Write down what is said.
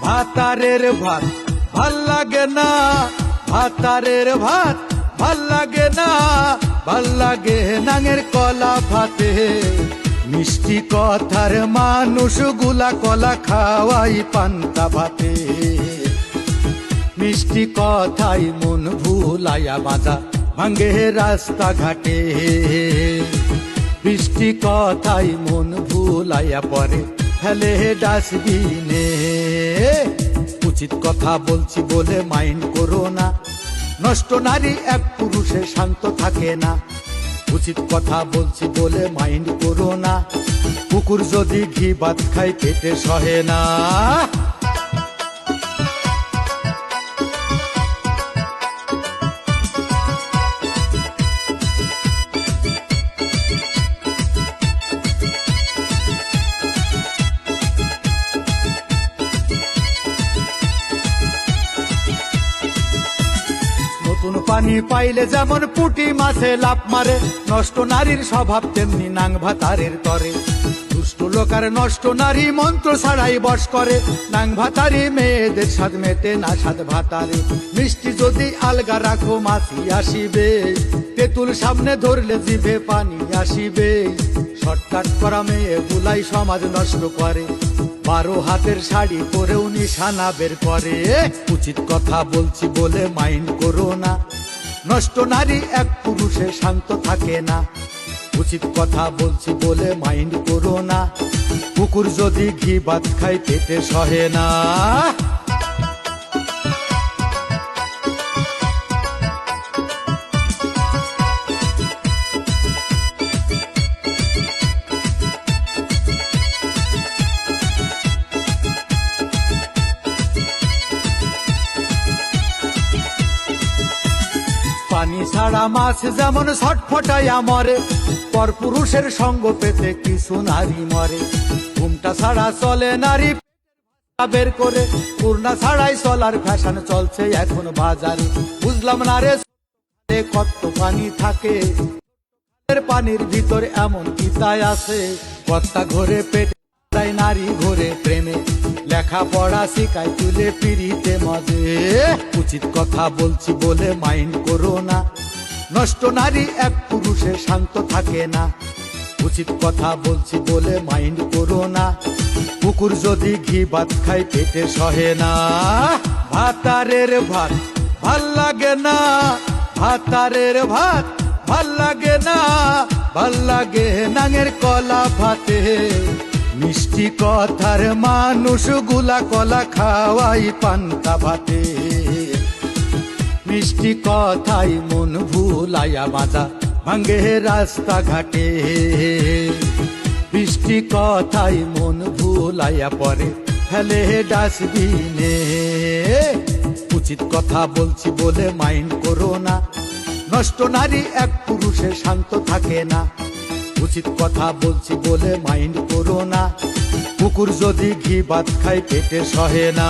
ভাতারের ভাত ভাল লাগে না, ভাতারের ভাত ভাল লাগে না, ভাল লাগে নাঙের কলা ভাতে। মিষ্টি কথার মানুষ গুলা কলা খাওয়াই পান্তা ভাতে। মিষ্টি কথাই মন ভুলাইয়া বাজা ভাঙ্গে রাস্তা ঘাটে। মিষ্টি কথাই মন ভুলাইয়া পরে ফেলে ডাস্টবিনে। উচিত কথা বলছি বলে মাইন্ড করো না, নষ্ট নারী এক পুরুষে শান্ত থাকে না। উচিত কথা বলছি বলে মাইন্ড করো না, কুকুর যদি ঘি ভাত খায় পেটে সহে না। নতুন পানি পাইলে যেমন পুঁটি মাছে লাফ মারে, নষ্ট নারীর স্বভাব তেমনি নাং ভাতারের তরে। দুষ্ট লোকার নষ্ট নারী মন্ত্র ছাড়াই বশ করে, নাং ভাতারি মেয়েদের স্বাদ মেটে না স্বাদ ভাতারে। মিষ্টি যদি আলগা রাখো মাছি আসিবে, তেঁতুল সামনে ধরলে জিভে পানি আসিবে। শর্টকাট করা মেয়ে গুলাই সমাজ নষ্ট করে, 12 হাতের শাড়ি পরেও নিশানা বের করে। উচিত কথা বলছি বলে মাইন্ড করো না, নষ্ট নারী এক পুরুষে শান্ত থাকে না। উচিত কথা বলছি বলে মাইন্ড করো না, কুকুর যদি ঘি ভাত খায় পেটে সহে না। পানি ছাড়া মাছ যেমন ছটফটাইয়া মরে, পর পুরুষের সঙ্গ পেতে কিছু নারী মরে। ঘুমটা ছাড়া চলে নারী বের করে, পূর্ণা ছাড়াই চলার ফ্যাশন চলছে এখন বাজারে। বুঝলাম না রে কত পানি থাকে, পানির ভিতর এমন কিতায় আছে। কর্তা ঘরে পেটে নারী ঘরে প্রেমে, লেখাপড়া শিখায় তুলে পিড়িতে মজে। উচিত কথা বলছি বলে মাইন্ড করো না, নষ্ট নারী এক পুরুষে শান্ত থাকে না। উচিত কথা বলছি বলে মাইন্ড করো না, কুকুর যদি ঘি ভাত খায় পেটে সহে না। ভাতারের ভাত ভাল লাগে না, ভাতারের ভাত ভাল লাগে না, ভাল লাগে নাঙের কলা ভাতে। মিষ্টি কথার মানুষ গুলা কলা খাওয়াই পান্তা ভাতে। মিষ্টি কথাই মন ভুলাইয়া বাজা ভাঙ্গে রাস্তা ঘাটে। মিষ্টি কথাই মন ভুলাইয়া পরে ফেলে ডাস্টবিনে। উচিত কথা বলছি বলে মাইন্ড করো না, নষ্ট নারী এক পুরুষে শান্ত থাকে না। উচিত কথা বলছি বলে মাইন্ড করো না, কুকুর যদি ঘি ভাত খায় পেটে সহে না।